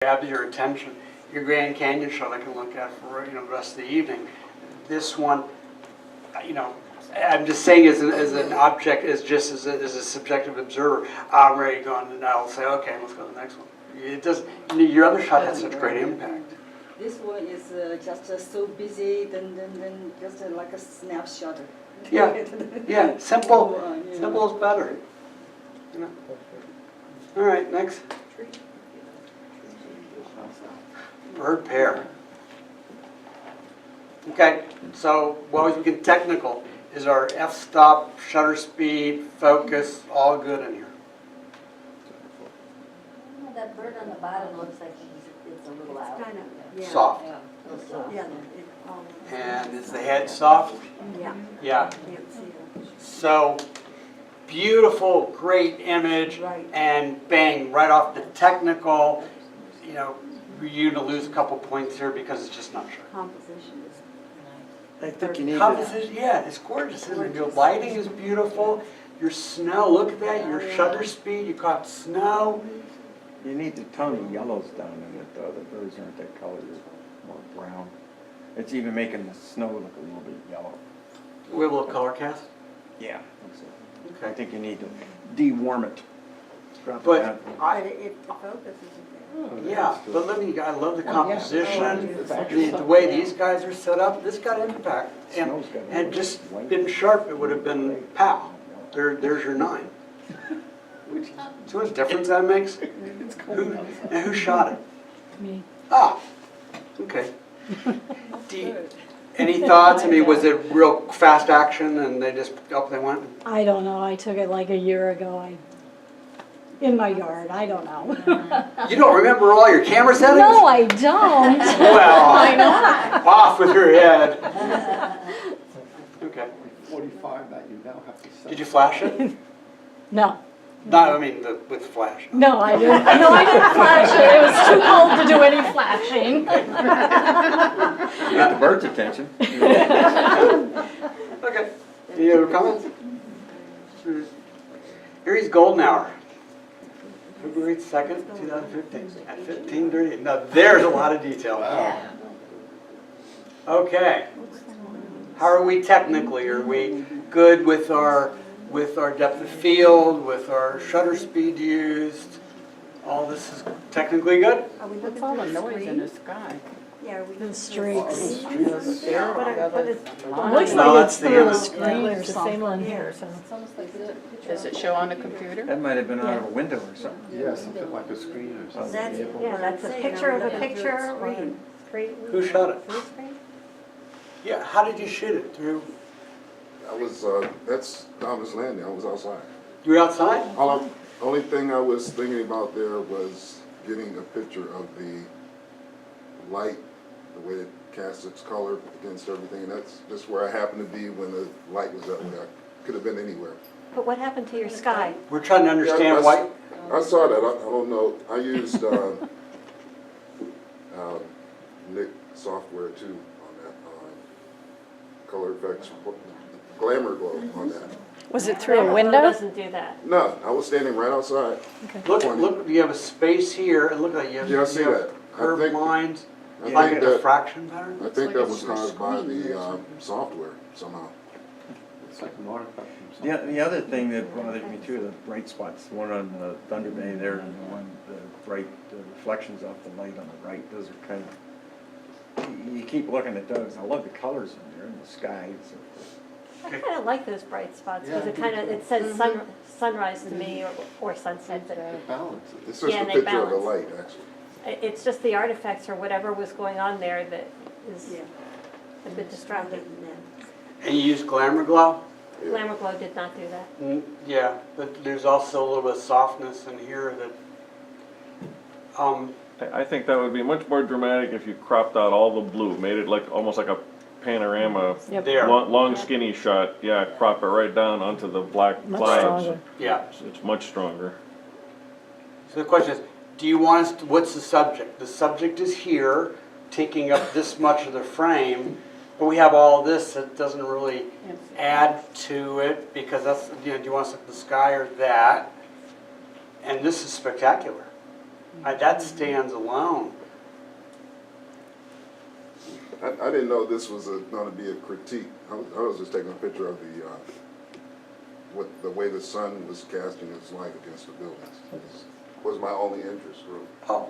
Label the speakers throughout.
Speaker 1: Have your attention, your Grand Canyon show they can look at for the rest of the evening. This one, I'm just saying as an object, as a subjective observer, I'm ready to go on, and I'll say, okay, let's go to the next one. It does. Your other shot had such great impact.
Speaker 2: This one is just so busy, then just like a snapshot.
Speaker 1: Yeah, yeah. Simple, simple is better. All right, next. Bird pair. Okay, so what we get technical is our f-stop, shutter speed, focus, all good in here.
Speaker 3: That bird on the bottom looks like it's a little out.
Speaker 2: Kind of, yeah.
Speaker 1: Soft.
Speaker 2: Yeah.
Speaker 1: And is the head soft?
Speaker 2: Yeah.
Speaker 1: Yeah. So beautiful, great image,
Speaker 2: Right.
Speaker 1: and bang, right off the technical, you're going to lose a couple points here because it's just not sharp.
Speaker 2: Composition is
Speaker 4: I think you need
Speaker 1: Composition, yeah, it's gorgeous, isn't it? Your lighting is beautiful. Your snow, look at that. Your shutter speed, you caught snow.
Speaker 4: you need to tone the yellows down in it, though. The birds aren't that color, they're more brown. It's even making the snow look a little bit yellow.
Speaker 1: We have a little color cast.
Speaker 4: Yeah. I
Speaker 1: Okay.
Speaker 4: think you need to de-warm it. Drop it
Speaker 1: But
Speaker 4: down.
Speaker 2: the focus isn't there.
Speaker 1: yeah, but I love the
Speaker 4: Oh, yeah.
Speaker 1: composition,
Speaker 4: Oh,
Speaker 1: the way these guys are set up. This got impact. And
Speaker 4: Snow's got a
Speaker 1: had
Speaker 4: little
Speaker 1: just
Speaker 4: white.
Speaker 1: been sharp, it would have been pow. There's your 9. See what difference that makes? Who shot it?
Speaker 5: Me.
Speaker 1: Ah, okay. Any thoughts? I mean, was it real fast action and they just up they went?
Speaker 5: I don't know. I took it like a year ago. In my yard. I don't know.
Speaker 1: You don't remember all your camera settings?
Speaker 5: No, I don't.
Speaker 1: Well,
Speaker 5: Why not?
Speaker 1: off with your head. Okay.
Speaker 6: 45 that you now have to set.
Speaker 1: Did you flash it?
Speaker 5: No.
Speaker 1: No, I mean with flash.
Speaker 5: No, I didn't. No, I didn't flash it. It was too cold to do any flashing.
Speaker 4: You got the bird's attention.
Speaker 1: Okay. Any other comments? Erie's Golden Hour. February 2nd, 2015, at 15:30. Now there's a lot of detail. Okay. How are we technically? Are we good with our depth of field, with our shutter speed used? All this is technically good?
Speaker 2: Are we
Speaker 7: What's
Speaker 2: looking
Speaker 7: all
Speaker 2: for
Speaker 7: the noise in
Speaker 2: screen?
Speaker 7: the sky?
Speaker 2: Yeah, are we
Speaker 5: The
Speaker 2: looking
Speaker 5: streaks.
Speaker 2: for
Speaker 5: It looks
Speaker 1: No,
Speaker 5: like
Speaker 1: that's
Speaker 5: it's
Speaker 1: the
Speaker 5: through a
Speaker 1: image.
Speaker 5: screen or
Speaker 7: It's the same one
Speaker 5: something.
Speaker 7: here, so. Does it show on the computer?
Speaker 4: That might have been out of a window or something.
Speaker 6: Yeah, something like a screen or something.
Speaker 2: That's,
Speaker 6: Yeah.
Speaker 2: that's a picture of a picture or screen.
Speaker 1: Who shot it?
Speaker 2: Full screen?
Speaker 1: Yeah, how did you shoot it? Through?
Speaker 8: I was, that's Thomas Landing, I was outside.
Speaker 1: You were outside?
Speaker 8: Only thing I was thinking about there was getting a picture of the light, the way it casts its color against everything, and that's just where I happened to be when the light was that way. I could have been anywhere.
Speaker 9: But what happened to your sky?
Speaker 1: We're trying to understand why.
Speaker 8: I saw that, I don't know, I used, Nick software too on that, color effects, glamour glow on that.
Speaker 7: Was it through a
Speaker 9: Glamour
Speaker 7: window?
Speaker 9: doesn't do that.
Speaker 8: No, I was standing right outside.
Speaker 1: Look, you have a space here, and look like you have,
Speaker 8: Yeah, I see
Speaker 1: you have
Speaker 8: that. I
Speaker 1: curved
Speaker 8: think-
Speaker 1: lines,
Speaker 8: I
Speaker 1: like a
Speaker 8: think that,
Speaker 1: diffraction pattern.
Speaker 8: I think that was caused by the, software somehow.
Speaker 6: It's like an artifact from something.
Speaker 4: The other thing that bothered me too are the bright spots. The one on the Thunder Bay there and the bright reflections off the light on the right. Those are kind of, you keep looking at those. I love the colors in there and the sky and so forth.
Speaker 9: I kind of like those bright spots because
Speaker 1: Yeah.
Speaker 9: it says sunrise to me or sunset. But
Speaker 6: Balance.
Speaker 8: It's just
Speaker 9: Yeah,
Speaker 8: a
Speaker 9: and they
Speaker 8: picture of the
Speaker 9: balance.
Speaker 8: light, actually.
Speaker 9: it's just the artifacts or whatever was going on there that is
Speaker 2: Yeah.
Speaker 9: a bit distracting.
Speaker 1: And you use glamour glow?
Speaker 8: Yeah.
Speaker 9: Glamour Glow did not do that.
Speaker 1: Yeah, but there's also a little bit of softness in here that,
Speaker 10: I think that would be much more dramatic if you cropped out all the blue, made it like almost like a panorama,
Speaker 5: Yep.
Speaker 1: there,
Speaker 10: long skinny shot. Yeah, crop it right down onto the black
Speaker 5: Much
Speaker 10: clouds.
Speaker 5: stronger.
Speaker 1: yeah.
Speaker 10: It's much stronger.
Speaker 1: So the question is, do you want us to, what's the subject? The subject is here, taking up this much of the frame, but we have all this that doesn't really add to it because that's, do you want us to look at the sky or that? And this is spectacular. That stands alone.
Speaker 8: I didn't know this was gonna be a critique. I was just taking a picture of the way the sun was casting its light against the buildings. Was my only interest, really.
Speaker 1: Oh.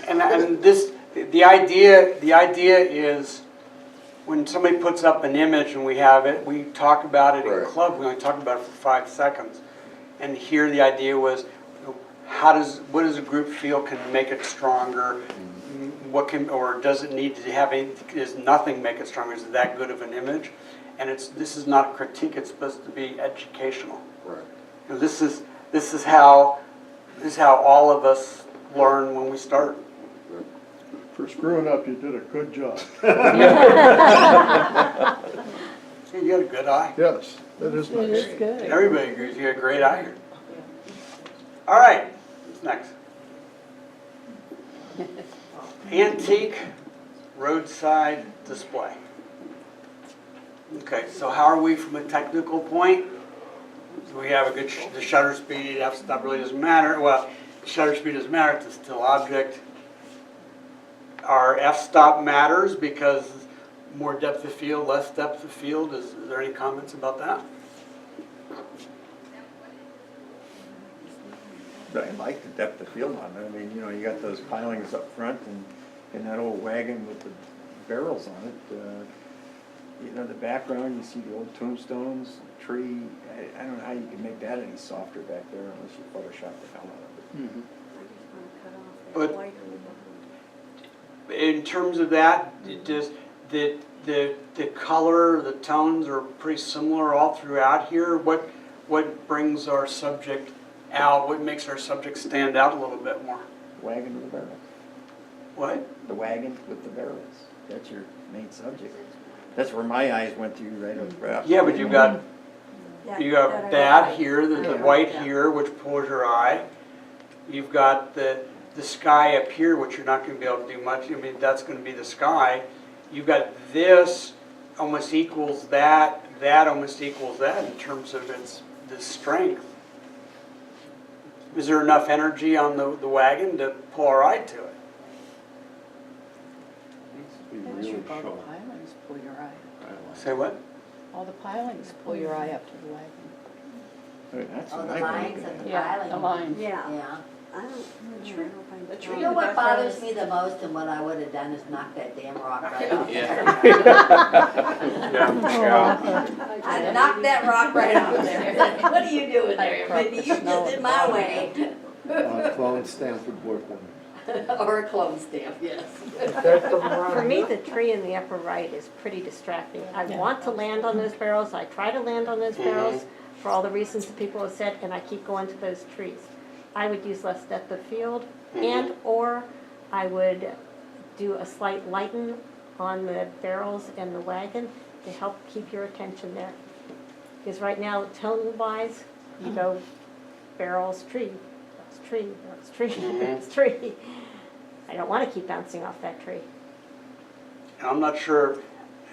Speaker 1: And this, the idea is, when somebody puts up an image and we have it, we talk about it in
Speaker 8: Right.
Speaker 1: club, we only talk about it for 5 seconds. And here the idea was, what does a group feel can make it stronger? What can, or does it need to have any, does nothing make it stronger? Is it that good of an image? And this is not a critique, it's supposed to be educational.
Speaker 8: Right.
Speaker 1: You know, this is how all of us learn when we start.
Speaker 11: For screwing up, you did a good job.
Speaker 1: Hey, you got a good eye.
Speaker 11: Yes, that is
Speaker 5: It
Speaker 11: nice.
Speaker 5: is good.
Speaker 1: Everybody agrees you got a great eye here. All right, what's next? Antique roadside display. Okay, so how are we from a technical point? So we have a good, the shutter speed, f-stop really doesn't matter. Well, the shutter speed doesn't matter, it's a still object. Our f-stop matters because more depth of field, less depth of field. Is there any comments about that?
Speaker 4: I like the depth of field on it. I mean, you know, you got those pilings up front and that old wagon with the barrels on it. You know, the background, you see the old tombstones, the tree. I don't know how you can make that any softer back there unless you Photoshop the hell out of it.
Speaker 1: But in terms of that, does the color, the tones are pretty similar all throughout here? What brings our subject out? What makes our subject stand out a little bit more?
Speaker 4: Wagon with the barrels.
Speaker 1: What?
Speaker 4: The wagon with the barrels. That's your main subject. That's where my eyes went to right up.
Speaker 1: Yeah, but you got that here, the white here, which pulls your eye. You've got the sky up here, which you're not going to be able to do much. I mean, that's going to be the sky. You've got this almost equals that. That almost equals that in terms of the strength. Is there enough energy on the wagon to pull our eye to it?
Speaker 6: Needs to be
Speaker 7: All
Speaker 6: really
Speaker 7: the
Speaker 6: sharp.
Speaker 7: pilings pull your eye.
Speaker 1: Say what?
Speaker 7: All the pilings pull your eye up to the wagon.
Speaker 4: That's
Speaker 3: Oh,
Speaker 4: what
Speaker 3: the
Speaker 4: I
Speaker 3: lines
Speaker 4: think.
Speaker 3: and the
Speaker 7: Yeah,
Speaker 3: piling.
Speaker 7: the lines.
Speaker 2: Yeah.
Speaker 3: Yeah.
Speaker 2: I don't know.
Speaker 3: The
Speaker 2: tree
Speaker 3: You know
Speaker 2: in the
Speaker 3: what
Speaker 2: background
Speaker 3: bothers
Speaker 2: is-
Speaker 3: me the most and what I would have done is knock that damn rock right off there. I'd knock that rock right off there. What are you doing there? But you just in my way.
Speaker 6: Clone stamp would work on it.
Speaker 3: Or a clone stamp, yes.
Speaker 9: For me, the tree in the upper right is pretty distracting. I want to land on those barrels, I try to land on those barrels for all the reasons that people have said, and I keep going to those trees. I would use less depth of field, and or I would do a slight lighten on the barrels and the wagon to help keep your attention there. Because right now, tone-wise, you go barrels, tree, barrels, tree, barrels, tree, barrels, tree. I don't want to keep bouncing off that tree.
Speaker 1: And I'm not sure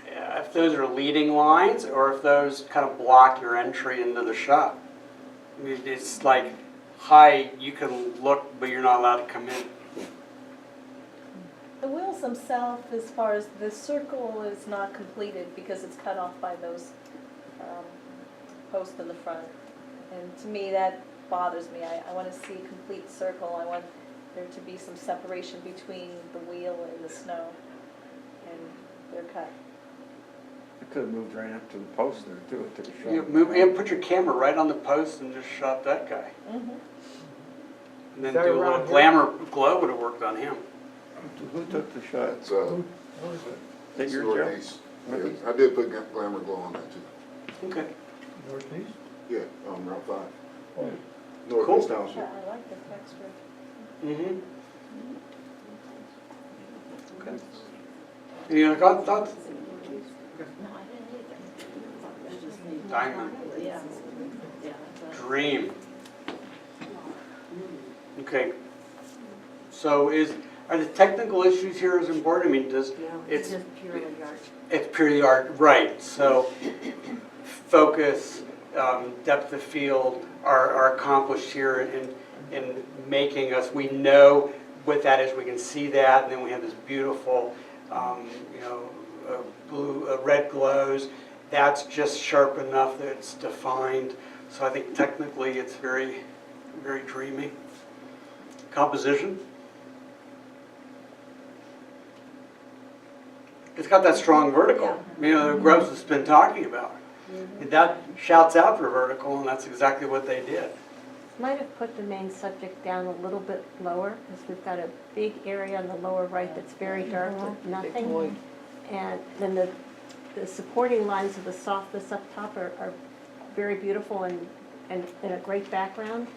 Speaker 1: if those are leading lines or if those kind of block your entry into the shop. I mean, it's like, hi, you can look, but you're not allowed to come in.
Speaker 12: The wheels themselves, as far as the circle is not completed because it's cut off by those posts in the front. And to me, that bothers me. I want to see a complete circle. I want there to be some separation between the wheel and the snow. And they're cut.
Speaker 4: I could have moved right up to the post there too. It took a shot.
Speaker 1: You put your camera right on the post and just shot that guy.
Speaker 12: Mm-hmm.
Speaker 1: And then do a little glamour glow would have worked on him.
Speaker 4: Who took the shot?
Speaker 8: It's
Speaker 4: Is that your job?
Speaker 8: northeast. Yeah, I did put glamour glow on that too.
Speaker 1: Okay.
Speaker 11: Northeast?
Speaker 8: Yeah, Route 5.
Speaker 11: Oh.
Speaker 8: Northeast Township.
Speaker 12: Yeah, I like the texture.
Speaker 1: Mm-hmm. Okay. Any other thoughts? Diamond.
Speaker 12: Yeah.
Speaker 1: Dream. Okay. So are the technical issues here as important? I mean,
Speaker 3: It's just purely art.
Speaker 1: it's purely art, right? So focus, depth of field are accomplished here, and in making us, we know what that is, we can see that, and then we have this beautiful, you know, red glows. That's just sharp enough that it's defined. So I think technically it's very, very dreamy. Composition. It's got that strong vertical, you know, that Gross has been talking about. That shouts out for vertical, and that's exactly what they did.
Speaker 9: Might have put the main subject down a little bit lower, because we've got a big area on the lower right that's very dark with nothing. And then the supporting lines of the softness up top are very beautiful and in a great background.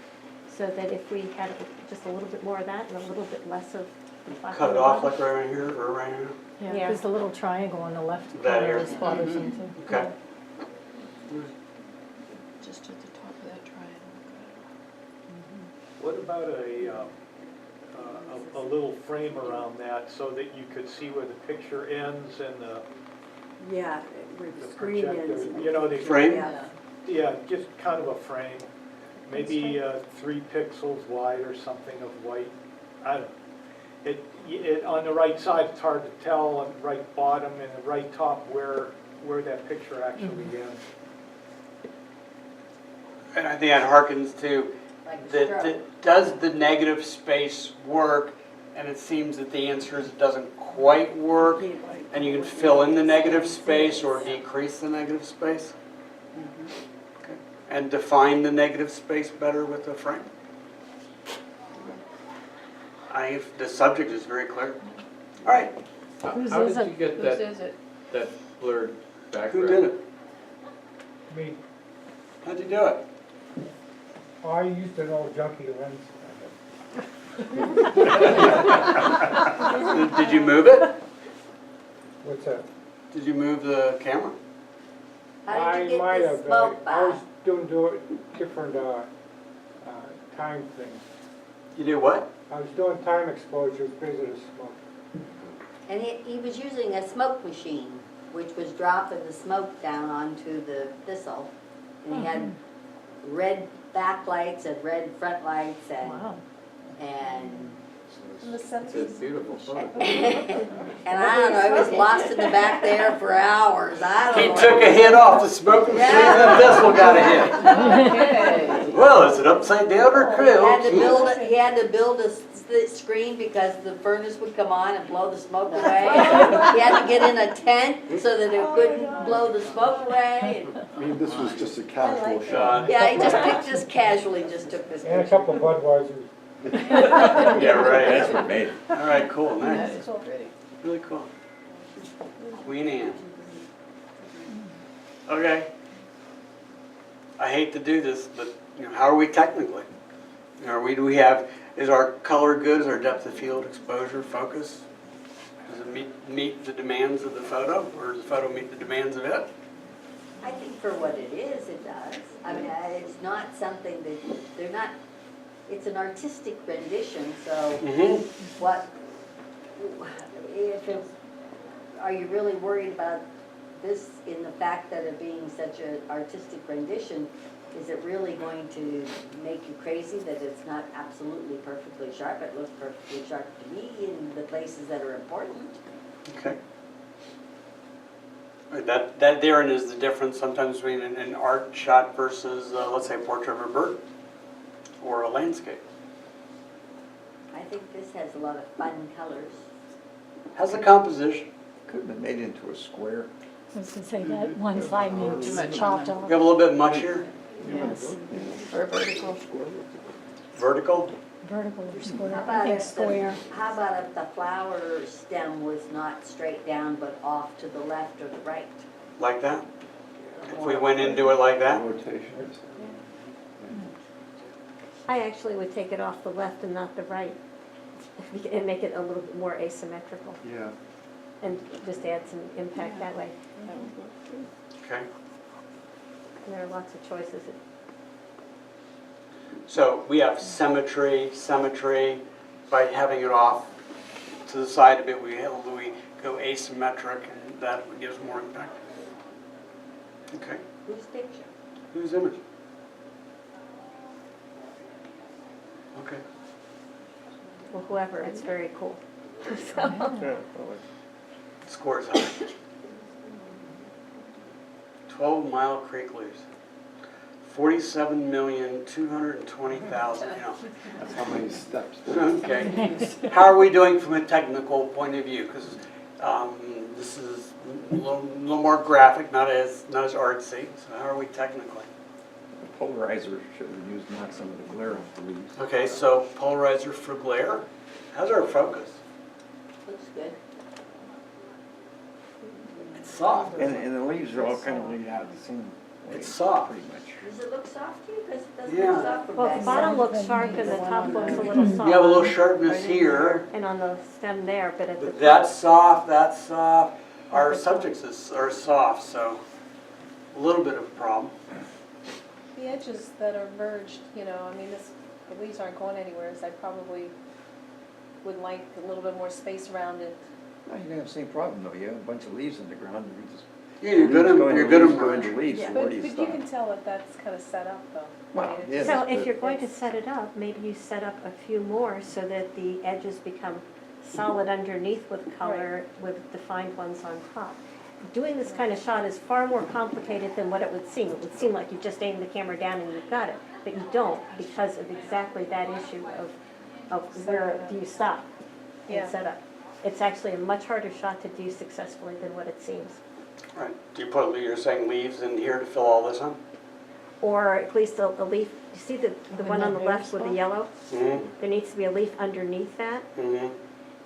Speaker 9: So that if we had just a little bit more of that and a little bit less of the black
Speaker 1: Cut
Speaker 9: on
Speaker 1: it
Speaker 9: the
Speaker 1: off
Speaker 9: bottom.
Speaker 1: like right here or right here.
Speaker 5: Yeah,
Speaker 9: Yeah.
Speaker 5: there's the little triangle on the left
Speaker 1: That
Speaker 5: corner
Speaker 1: area.
Speaker 5: is bothers me too.
Speaker 1: Okay.
Speaker 7: Just at the top of that triangle.
Speaker 13: What about a little frame around that so that you could see where the picture ends and the
Speaker 3: Yeah, where the screen
Speaker 13: projector,
Speaker 3: is.
Speaker 13: you know, the.
Speaker 1: Frame?
Speaker 13: Yeah, just kind of a frame, maybe 3 pixels wide or something of white. I don't know. It on the right side, it's hard to tell, on the right bottom and the right top where that picture actually ends.
Speaker 1: And I think that harkens to,
Speaker 3: Like
Speaker 1: does the negative space work? And it seems that the answer is it doesn't quite work. And you can fill in the negative space or decrease the negative space. Okay. And define the negative space better with the frame. The subject is very clear. All right.
Speaker 5: Whose
Speaker 6: How
Speaker 5: is
Speaker 6: did
Speaker 5: it?
Speaker 6: you get
Speaker 7: Whose
Speaker 6: that,
Speaker 7: is it?
Speaker 6: that blurred background?
Speaker 1: Who did it?
Speaker 13: Me,
Speaker 1: How'd you do it?
Speaker 13: I used an old junkie lens.
Speaker 1: Did you move it?
Speaker 13: What's that?
Speaker 1: Did you move the camera?
Speaker 3: How did you get the smoke back?
Speaker 13: doing different time things.
Speaker 1: You did what?
Speaker 13: I was doing time exposures because of the smoke.
Speaker 3: And he was using a smoke machine, which was dropping the smoke down onto the thistle. And he had red backlights and red front lights
Speaker 5: Wow.
Speaker 3: and
Speaker 6: It's a beautiful photo.
Speaker 3: and I don't know, I was lost in the back there for hours. I don't
Speaker 1: He
Speaker 3: know.
Speaker 1: took a hit off the smoke machine and the thistle got a hit. Well, is it upside down or
Speaker 3: He had to build a screen because the furnace would come on and blow the smoke away. He had to get in a tent so that it couldn't blow the smoke away.
Speaker 6: I mean, this was just a casual shot.
Speaker 3: Yeah, he just casually just took this
Speaker 13: And a
Speaker 3: picture.
Speaker 13: couple of Budweisers.
Speaker 1: Yeah, right.
Speaker 4: That's what made it.
Speaker 1: All right, cool,
Speaker 7: That
Speaker 1: nice.
Speaker 7: is pretty.
Speaker 1: Really cool. Queen Anne. Okay. I hate to do this, but how are we technically? Do we have, is our color good? Is our depth of field, exposure, focus? Does it meet the demands of the photo, or does the photo meet the demands of it?
Speaker 3: I think for what it is, it does. I mean, it's not something that, they're not, it's an artistic rendition, so what, are you really worried about this in the fact that it being such an artistic rendition? Is it really going to make you crazy that it's not absolutely perfectly sharp? It looks perfectly sharp to me in the places that are important.
Speaker 1: Okay. Right, that therein is the difference sometimes between an art shot versus, let's say, a portrait of a bird or a landscape.
Speaker 3: I think this has a lot of fun colors.
Speaker 1: How's the composition?
Speaker 4: Could have been made into a square.
Speaker 5: I was gonna say that one side needs
Speaker 7: Too much
Speaker 5: chopped
Speaker 1: You
Speaker 5: off.
Speaker 1: have a little bit much here?
Speaker 5: Yes,
Speaker 7: Or vertical.
Speaker 1: Vertical?
Speaker 5: vertical or square.
Speaker 3: How
Speaker 5: I
Speaker 3: about
Speaker 5: think
Speaker 3: if
Speaker 5: square.
Speaker 3: How about if the flower stem was not straight down but off to the left or the right?
Speaker 1: Like that? If we went into it like that?
Speaker 6: Rotation.
Speaker 9: I actually would take it off the left and not the right, and make it a little bit more asymmetrical,
Speaker 6: Yeah.
Speaker 9: and just add some impact that way.
Speaker 1: Okay.
Speaker 9: And there are lots of choices.
Speaker 1: So we have symmetry, symmetry. By having it off to the side a bit, we go asymmetric, and that gives more impact. Okay.
Speaker 3: Whose picture?
Speaker 1: Whose image? Okay.
Speaker 9: Well, whoever, it's very cool. So,
Speaker 10: Yeah,
Speaker 1: Scores high. 12 Mile Creek leaves. 47,220,000, you know.
Speaker 6: That's how many steps.
Speaker 1: Okay. How are we doing from a technical point of view? Because this is a little more graphic, not as artsy. So how are we technically?
Speaker 4: The polarizer should have used knock some of the glare off the leaves.
Speaker 1: Okay, so polarizer for glare. How's our focus?
Speaker 3: Looks good.
Speaker 1: It's soft.
Speaker 4: And the leaves are all kind of laid out the same way.
Speaker 1: It's soft.
Speaker 4: Pretty much.
Speaker 3: Does it look soft to you? Because it doesn't
Speaker 1: Yeah.
Speaker 3: look soft from
Speaker 9: well,
Speaker 3: back
Speaker 9: the bottom
Speaker 3: there.
Speaker 9: looks sharp and the top looks a little soft.
Speaker 1: You have a little sharpness here.
Speaker 9: And on the stem there, but at the
Speaker 1: But
Speaker 9: top.
Speaker 1: that's soft, that's soft. Our subjects are soft, so a little bit of a problem.
Speaker 12: The edges that are merged, you know, I mean, the leaves aren't going anywhere, so I probably would like a little bit more space around it.
Speaker 4: No, you're gonna have the same problem though. You have a bunch of leaves in the ground. You just
Speaker 1: Yeah, you're gonna
Speaker 4: leaves go
Speaker 1: merge.
Speaker 4: into leaves. So
Speaker 12: But
Speaker 4: where do you
Speaker 12: you
Speaker 4: stop?
Speaker 12: can tell that that's kind of set up, though.
Speaker 4: Well,
Speaker 12: I mean, it's
Speaker 4: yes.
Speaker 12: just-
Speaker 9: So if you're going to
Speaker 12: it's-
Speaker 9: set it up, maybe you set up a few more so that the edges become solid underneath with color, with defined ones on top. Doing this kind of shot is far more complicated than what it would seem. It would seem like you just aim the camera down and you've got it, but you don't because of exactly that issue of where do you stop
Speaker 12: Yeah.
Speaker 9: and set up. It's actually a much harder shot to do successfully than what it seems.
Speaker 1: Right. Do you put, you're saying leaves in here to fill all this in?
Speaker 9: Or at least a leaf, you see the one on the left with the yellow?
Speaker 1: Mm-hmm.
Speaker 9: There needs to be a leaf underneath that.
Speaker 1: Mm-hmm.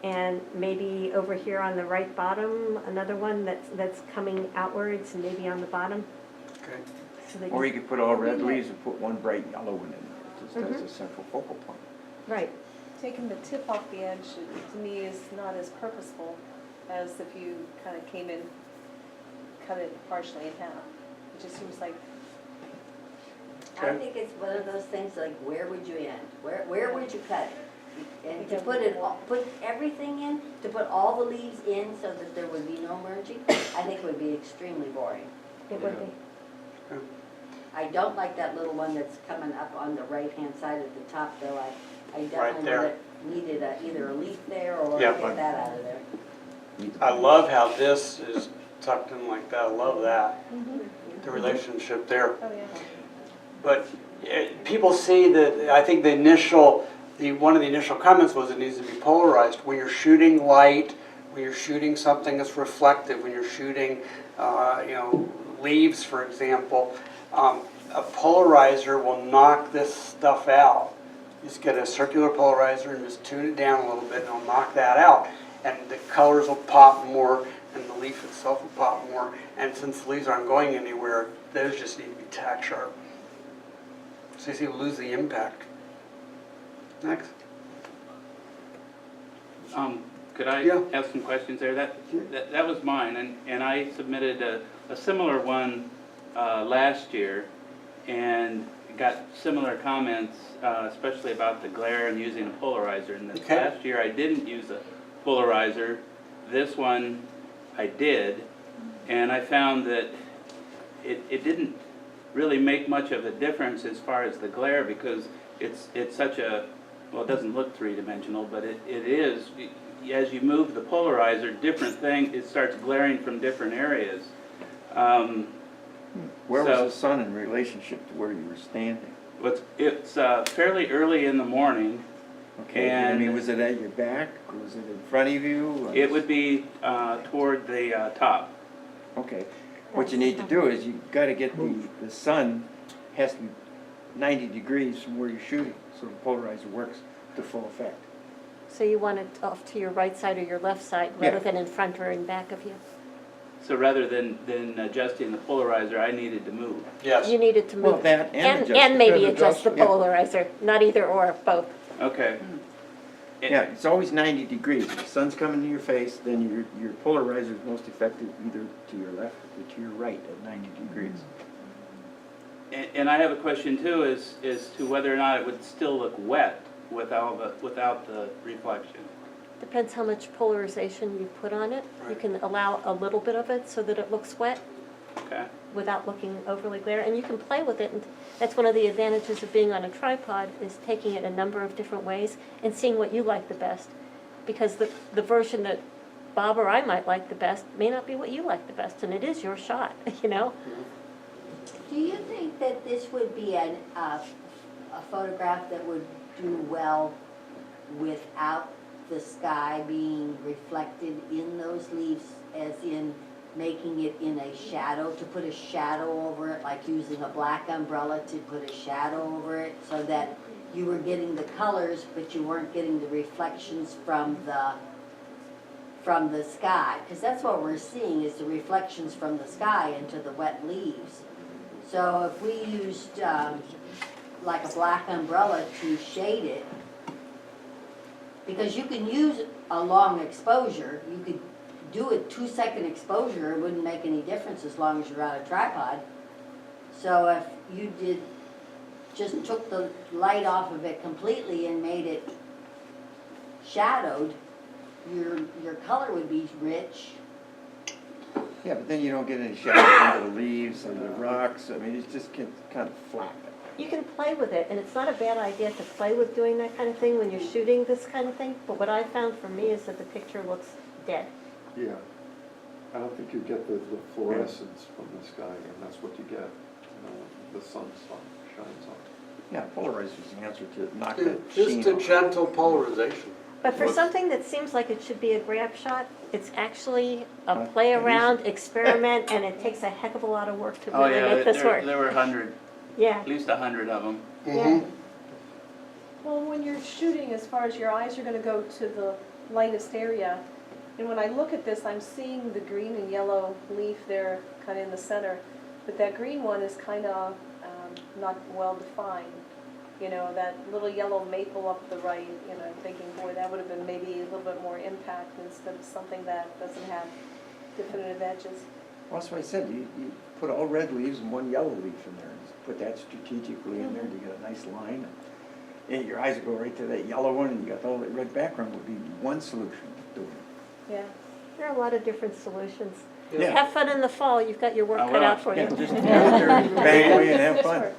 Speaker 9: And maybe over here on the right bottom, another one that's coming outwards, and maybe on the bottom.
Speaker 1: Okay.
Speaker 9: So that
Speaker 4: Or you could put all red leaves and put one bright yellow one in there, just as a central focal point.
Speaker 9: Right.
Speaker 12: Taking the tip off the edge, to me, is not as purposeful as if you kind of came in, cut it partially in half. It just seems like,
Speaker 3: I think it's one of those things like, where would you end? Where would you cut it? And to put it, put everything in, to put all the leaves in so that there would be no merging, I think would be extremely boring.
Speaker 9: It would be.
Speaker 3: I don't like that little one that's coming up on the right-hand side at the top, though. I definitely
Speaker 1: there.
Speaker 3: needed either a leaf there or
Speaker 1: Yeah.
Speaker 3: get that out of there.
Speaker 1: I love how this is tucked in like that. I love that. The relationship there.
Speaker 12: oh yeah.
Speaker 1: But people see that, I think one of the initial comments was it needs to be polarized. When you're shooting light, when you're shooting something that's reflective, when you're shooting, leaves, for example, a polarizer will knock this stuff out. You just get a circular polarizer and just tune it down a little bit and it'll knock that out. And the colors will pop more and the leaf itself will pop more. And since the leaves aren't going anywhere, those just need to be tack sharp. So you see, we lose the impact. Next.
Speaker 14: Could I
Speaker 1: Yeah.
Speaker 14: ask some questions there? That was mine, and I submitted a similar one last year and got similar comments, especially about the glare and using a polarizer. And this
Speaker 1: Okay.
Speaker 14: last year I didn't use a polarizer. This one I did, and I found that it didn't really make much of a difference as far as the glare because it's such a, well, it doesn't look three-dimensional, but it is. As you move the polarizer, it starts glaring from different areas.
Speaker 4: Where
Speaker 14: So-
Speaker 4: was the sun in relationship to where you were standing?
Speaker 14: It's fairly early in the morning.
Speaker 4: Okay, I mean,
Speaker 14: And-
Speaker 4: was it at your back, or was it in front of you?
Speaker 14: It would be toward the top.
Speaker 4: Okay, what you need to do is you gotta get the sun has to be 90 degrees from where you're shooting, so the polarizer works to full effect.
Speaker 9: So you want it off to your right side or your left side rather
Speaker 4: Yeah.
Speaker 9: than in front or in back of you?
Speaker 14: So rather than adjusting the polarizer, I needed to move.
Speaker 1: Yes.
Speaker 9: You needed to
Speaker 4: Well,
Speaker 9: move.
Speaker 4: that and adjust
Speaker 9: And
Speaker 4: it.
Speaker 9: maybe
Speaker 11: And
Speaker 9: adjust the
Speaker 11: adjust, yeah.
Speaker 9: polarizer, not either or, both.
Speaker 14: Okay.
Speaker 4: Yeah, it's always 90 degrees. If the sun's coming to your face, then your polarizer is most effective either to your left or to your right at 90 degrees.
Speaker 14: And I have a question too, is to whether or not it would still look wet without the reflection.
Speaker 9: Depends how much polarization you put on it. You can allow a little bit of it so that it looks wet.
Speaker 14: Okay.
Speaker 9: without looking overly glare, and you can play with it, and that's one of the advantages of being on a tripod, is taking it a number of different ways and seeing what you like the best. Because the version that Bob or I might like the best may not be what you like the best, and it is your shot, you know?
Speaker 3: Do you think that this would be a photograph that would do well without the sky being reflected in those leaves, as in making it in a shadow, to put a shadow over it, like using a black umbrella to put a shadow over it, so that you were getting the colors, but you weren't getting the reflections from the sky? Because that's what we're seeing, is the reflections from the sky into the wet leaves. So if we used like a black umbrella to shade it, because you can use a long exposure, you could do a 2-second exposure, it wouldn't make any difference as long as you're on a tripod. So if you just took the light off of it completely and made it shadowed, your color would be rich.
Speaker 4: Yeah, but then you don't get any shadows under the leaves and the rocks. I mean, it just gets kind of flat.
Speaker 9: You can play with it, and it's not a bad idea to play with doing that kind of thing when you're shooting this kind of thing, but what I found for me is that the picture looks dead.
Speaker 6: Yeah. I don't think you get the fluorescence from the sky, and that's what you get. You know, the sun shines on.
Speaker 4: Yeah, polarizer's the answer to knock that
Speaker 1: Just
Speaker 4: sheen
Speaker 1: a
Speaker 4: off.
Speaker 1: gentle polarization.
Speaker 9: But for
Speaker 4: Well,
Speaker 9: something that seems like it should be a grab shot, it's actually a
Speaker 4: Huh?
Speaker 9: play
Speaker 4: It is.
Speaker 9: around, experiment, and it takes a heck of a lot of work to
Speaker 14: Oh,
Speaker 9: really
Speaker 14: yeah,
Speaker 9: make this work.
Speaker 14: there were 100,
Speaker 9: Yeah.
Speaker 14: at least 100 of them.
Speaker 1: Mhm.
Speaker 12: Well, when you're shooting, as far as your eyes are gonna go to the lightest area, and when I look at this, I'm seeing the green and yellow leaf there, kind of in the center, but that green one is kind of not well defined. You know, that little yellow maple up the right, you know, I'm thinking, boy, that would have been maybe a little bit more impact instead of something that doesn't have definitive edges.
Speaker 4: Well, that's what I said, you put all red leaves and one yellow leaf in there, and just put that strategically in there, to get a nice line. And your eyes will go right to that yellow one, and you got all that red background, would be one solution to doing it.
Speaker 12: Yeah.
Speaker 9: There are a lot of different solutions.
Speaker 4: Yeah.
Speaker 9: Have fun in the fall, you've got your work
Speaker 14: I
Speaker 9: cut
Speaker 14: will.
Speaker 9: out for you.
Speaker 4: Yeah, just get out there, and bang away and have
Speaker 12: Yes,
Speaker 4: fun.
Speaker 12: sir.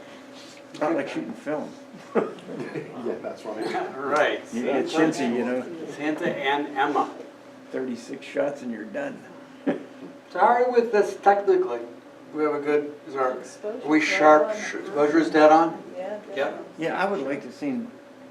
Speaker 4: It's not like shooting film.
Speaker 6: Yeah, that's right.
Speaker 1: Right.
Speaker 4: You get chintzy, you know,
Speaker 1: Santa and Emma.
Speaker 4: 36 shots and you're done.
Speaker 1: So how are you with this technically? We have a good, is our,
Speaker 12: Exposure
Speaker 1: are we
Speaker 12: is
Speaker 1: sharp,
Speaker 12: dead on.
Speaker 1: exposure is dead on?
Speaker 12: Yeah.
Speaker 1: Yep.
Speaker 4: Yeah, I would like to see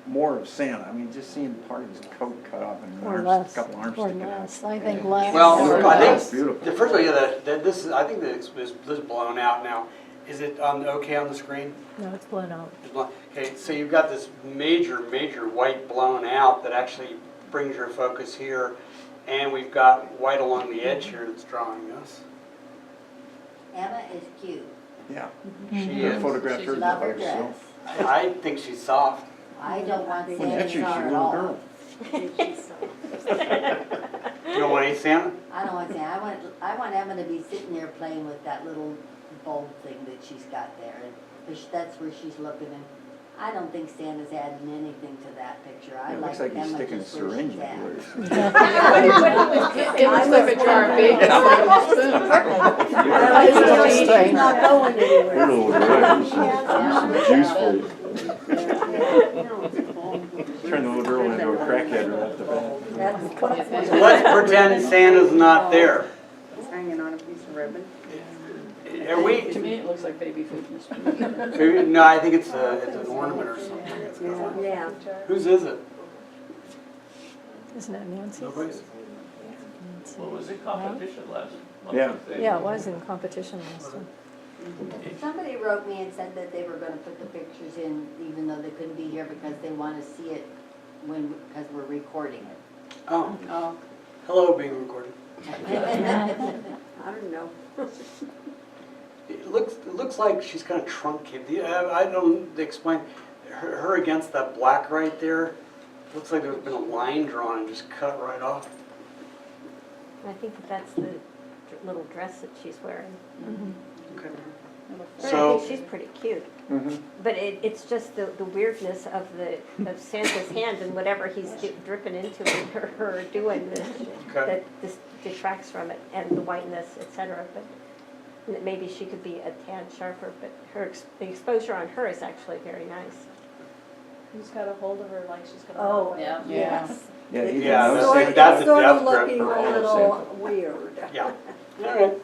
Speaker 4: more of Santa. I mean, just seeing part of his coat cut off and
Speaker 5: Or
Speaker 4: arms,
Speaker 5: less,
Speaker 4: a couple arms
Speaker 5: or
Speaker 4: sticking out.
Speaker 5: less, I think less.
Speaker 1: Well, I
Speaker 4: That's
Speaker 1: think,
Speaker 4: beautiful.
Speaker 1: the first of all, yeah, this is, I think that this is blown out now. Is it okay on the screen?
Speaker 5: No, it's blown out.
Speaker 1: It's blown- Okay, so you've got this major white blown out that actually brings your focus here. And we've got white along the edge here that's drawing us.
Speaker 3: Emma is cute.
Speaker 4: Yeah.
Speaker 1: She
Speaker 4: I
Speaker 1: is.
Speaker 4: photographed her
Speaker 3: Love
Speaker 4: by
Speaker 3: her dress.
Speaker 4: herself.
Speaker 1: I think she's soft.
Speaker 3: I don't want
Speaker 4: Well, that's you,
Speaker 3: Santa's
Speaker 4: she's a
Speaker 3: at
Speaker 4: little
Speaker 3: all.
Speaker 4: girl.
Speaker 1: You don't want any Santa?
Speaker 3: I don't want Santa. I want Emma to be sitting there playing with that little bulb thing that she's got there. And 'cause that's where she's looking, and I don't think Santa's adding anything to that picture. I
Speaker 4: It
Speaker 3: like
Speaker 4: looks like he's
Speaker 3: Emma
Speaker 4: sticking a
Speaker 3: just where
Speaker 4: syringe
Speaker 3: she's
Speaker 4: in
Speaker 3: at.
Speaker 4: yours.
Speaker 7: It looks like a jar of bacon.
Speaker 3: She's not going anywhere.
Speaker 6: You're a little dry. Here's some juice for you.
Speaker 4: Turn the little girl into a crackhead right off the bat.
Speaker 3: That's
Speaker 1: So let's pretend Santa's not there.
Speaker 2: It's hanging on a piece of ribbon.
Speaker 1: Are we,
Speaker 7: To me, it looks like baby food.
Speaker 1: maybe, no, I think it's an ornament or something. It's got a-
Speaker 3: Yeah.
Speaker 1: Whose is it?
Speaker 5: Isn't it Nancy's?
Speaker 1: Nobody's?
Speaker 5: Well,
Speaker 10: was in competition last month?
Speaker 4: Yeah.
Speaker 5: Yeah, it was in competition last time.
Speaker 3: Somebody wrote me and said that they were gonna put the pictures in even though they couldn't be here because they wanna see it because we're recording it.
Speaker 1: Oh,
Speaker 2: Oh,
Speaker 1: hello, being recorded.
Speaker 2: I don't know.
Speaker 1: It looks like she's kind of truncated. I don't explain, her against that black right there, looks like there's been a line drawn and just cut right off.
Speaker 9: I think that's the little dress that she's wearing.
Speaker 1: Okay.
Speaker 9: And I
Speaker 1: So,
Speaker 9: think she's pretty cute.
Speaker 4: Mhm.
Speaker 9: But it's just the weirdness of Santa's hand and whatever he's dripping into it or doing
Speaker 1: okay.
Speaker 9: that this detracts from it, and the whiteness, etc. But and that maybe she could be a tad sharper, but the exposure on her is actually very nice.
Speaker 12: Who's got a hold of her like she's gonna.
Speaker 2: Oh,
Speaker 12: yeah.
Speaker 2: yes.
Speaker 4: Yeah,
Speaker 2: It's
Speaker 4: you
Speaker 1: Yeah,
Speaker 4: can
Speaker 1: that's-
Speaker 4: notice
Speaker 1: that's a
Speaker 2: sort of
Speaker 1: depth grip
Speaker 2: looking
Speaker 1: for
Speaker 2: a
Speaker 1: all the
Speaker 2: little
Speaker 4: sample.
Speaker 2: weird.
Speaker 1: Yeah, all right.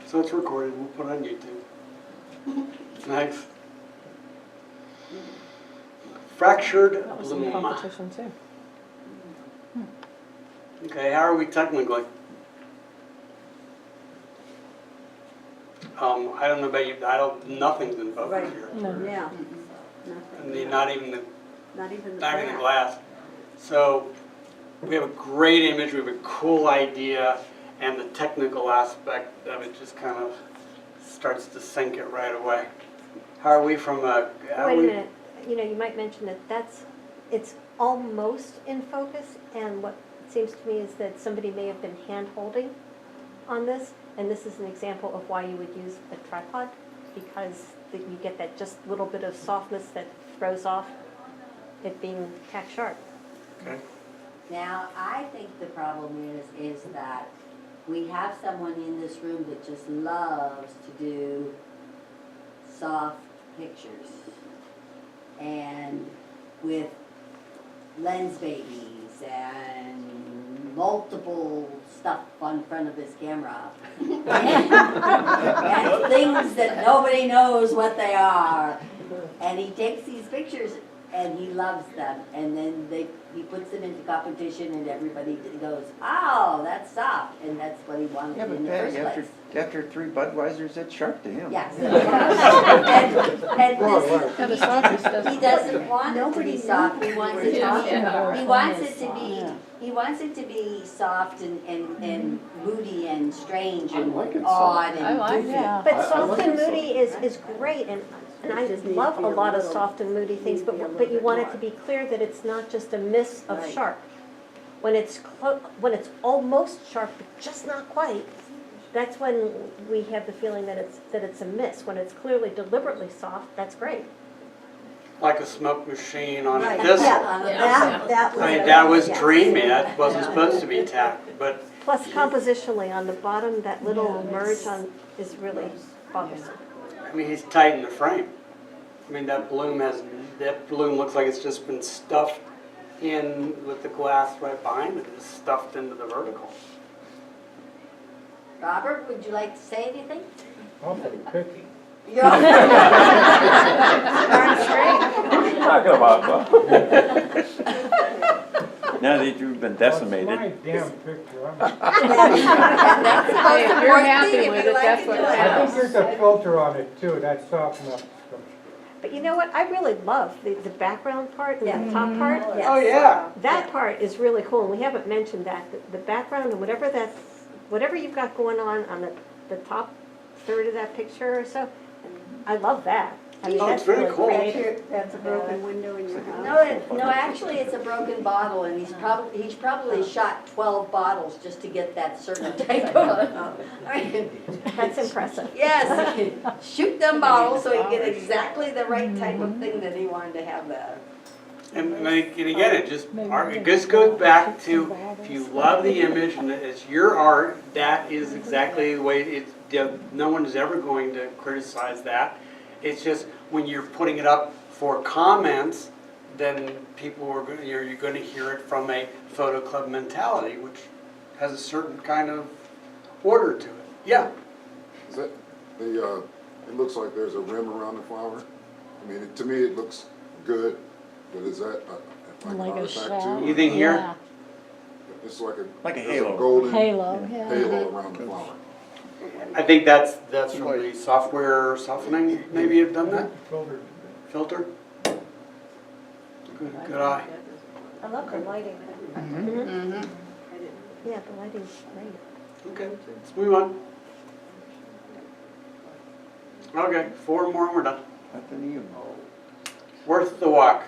Speaker 1: So it's recorded, we'll put it on YouTube. Next. Fractured
Speaker 7: That was in
Speaker 1: bloom.
Speaker 7: competition too.
Speaker 1: Okay, how are we technically? I don't know about you, nothing's in focus
Speaker 2: Right.
Speaker 1: here.
Speaker 7: No.
Speaker 2: Yeah.
Speaker 1: And not even the
Speaker 2: Not even the
Speaker 1: not even the
Speaker 2: glass.
Speaker 1: glass. So we have a great image, we have a cool idea, and the technical aspect of it just kind of starts to sink it right away. How are we from a?
Speaker 9: Wait a minute, you might mention that it's almost in focus, and what it seems to me is that somebody may have been hand-holding on this, and this is an example of why you would use a tripod, because you get that just little bit of softness that throws off it being tack sharp.
Speaker 1: Okay.
Speaker 3: Now, I think the problem is that we have someone in this room that just loves to do soft pictures. And with lens babies and multiple stuff on front of his camera. and things that nobody knows what they are. And he takes these pictures and he loves them. And then he puts them into competition and everybody goes, oh, that's soft. And that's what he wanted
Speaker 4: Yeah,
Speaker 3: in
Speaker 4: but
Speaker 3: the
Speaker 4: Patty,
Speaker 3: first place.
Speaker 4: after 3 Budweisers, it's sharp to him.
Speaker 3: Yes. and this,
Speaker 7: Yeah, the softness doesn't.
Speaker 3: he doesn't want it to be soft. He wants it to be.
Speaker 7: Yeah.
Speaker 3: He wants it to be. He wants it to be soft and moody and strange and
Speaker 6: like it
Speaker 3: odd
Speaker 6: soft.
Speaker 3: and
Speaker 7: I like
Speaker 3: goofy.
Speaker 7: it.
Speaker 9: But
Speaker 6: I
Speaker 9: soft
Speaker 6: like
Speaker 9: and
Speaker 6: it
Speaker 9: moody is great, and I
Speaker 2: Just need
Speaker 9: love
Speaker 2: to
Speaker 9: a
Speaker 2: be a
Speaker 9: lot of
Speaker 2: little-
Speaker 9: soft and moody things,
Speaker 2: need to be a
Speaker 9: but
Speaker 2: little
Speaker 9: you
Speaker 2: bit
Speaker 9: want it
Speaker 2: more.
Speaker 9: to be clear that it's not just a miss of
Speaker 2: Right.
Speaker 9: sharp. When it's almost sharp, but just not quite, that's when we have the feeling that it's a miss. When it's clearly deliberately soft, that's great.
Speaker 1: Like a smoke machine on a
Speaker 2: Right,
Speaker 1: pistol.
Speaker 2: yeah, that was.
Speaker 1: I mean, that was
Speaker 2: yes.
Speaker 1: dreamy, that wasn't supposed to be tacked, but
Speaker 9: Plus compositionally, on the bottom, that little merge on is really bothersome.
Speaker 1: I mean, he's tight in the frame. I mean, that bloom looks like it's just been stuffed in with the glass right behind it, it's stuffed into the vertical.
Speaker 3: Robert, would you like to say anything?
Speaker 11: Awfully picky.
Speaker 3: You're
Speaker 10: What are you talking about, Bob?
Speaker 4: Now that you've been decimated.
Speaker 11: damn picture.
Speaker 3: that's the most
Speaker 7: Hey, if you're
Speaker 3: important
Speaker 7: happy
Speaker 3: thing. If
Speaker 7: with
Speaker 3: you
Speaker 7: it,
Speaker 3: like
Speaker 7: that's
Speaker 3: it,
Speaker 7: what
Speaker 3: you
Speaker 7: counts.
Speaker 3: like it.
Speaker 11: a filter on it too, that's soft enough.
Speaker 9: But you know what? I really love the background part and
Speaker 3: Yeah.
Speaker 9: the top part.
Speaker 3: Yes.
Speaker 1: Oh, yeah.
Speaker 9: That part is really cool, and we haven't mentioned that. The background and whatever you've got going on the top third of that picture or so, I love that. I mean,
Speaker 1: Oh,
Speaker 9: that's
Speaker 1: it's very
Speaker 9: really
Speaker 1: cool.
Speaker 9: creative.
Speaker 2: That's a broken window in your house.
Speaker 3: No, actually, it's a broken bottle, and he's probably shot 12 bottles just to get that certain type of. I mean,
Speaker 9: That's impressive.
Speaker 3: yes, shoot them bottles so he get exactly the right type of thing that he wanted to have there.
Speaker 1: And again, it just goes back to, if you love the image and it's your art, that is exactly the way no one is ever going to criticize that. It's just when you're putting it up for comments, then you're going to hear it from a photo club mentality, which has a certain kind of order to it. Yeah.
Speaker 8: Is that it looks like there's a rim around the flower. I mean, to me, it looks good, but is that like
Speaker 5: Like a
Speaker 8: artifact
Speaker 5: shell.
Speaker 8: too?
Speaker 1: You think here?
Speaker 5: Yeah.
Speaker 8: It's like a
Speaker 4: Like a
Speaker 8: there's
Speaker 4: halo.
Speaker 8: golden
Speaker 5: Halo, yeah.
Speaker 8: halo around the flower.
Speaker 1: I think that's from the software softening, maybe you've done that? Filter? Good eye.
Speaker 12: I love the lighting.
Speaker 9: Yeah, the lighting's great.
Speaker 1: Okay, let's move on. Okay, 4 more and we're done.
Speaker 4: Nothing even.
Speaker 1: Worth the walk.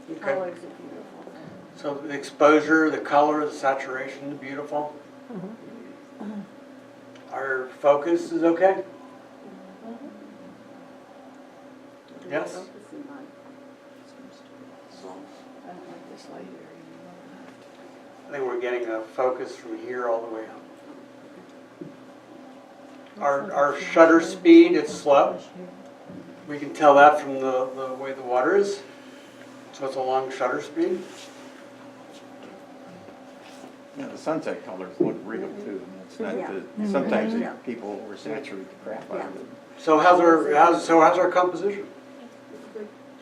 Speaker 1: Okay,
Speaker 2: Colors are beautiful.
Speaker 1: so the exposure, the color, the saturation, beautiful. Our focus is okay? Yes? I think we're getting a focus from here all the way up. Our shutter speed, it's slow. We can tell that from the way the water is. So it's a long shutter speed.
Speaker 4: Yeah, the sunset colors look real too. And it's not sometimes people oversaturate the crap out of it.
Speaker 1: So how's our composition?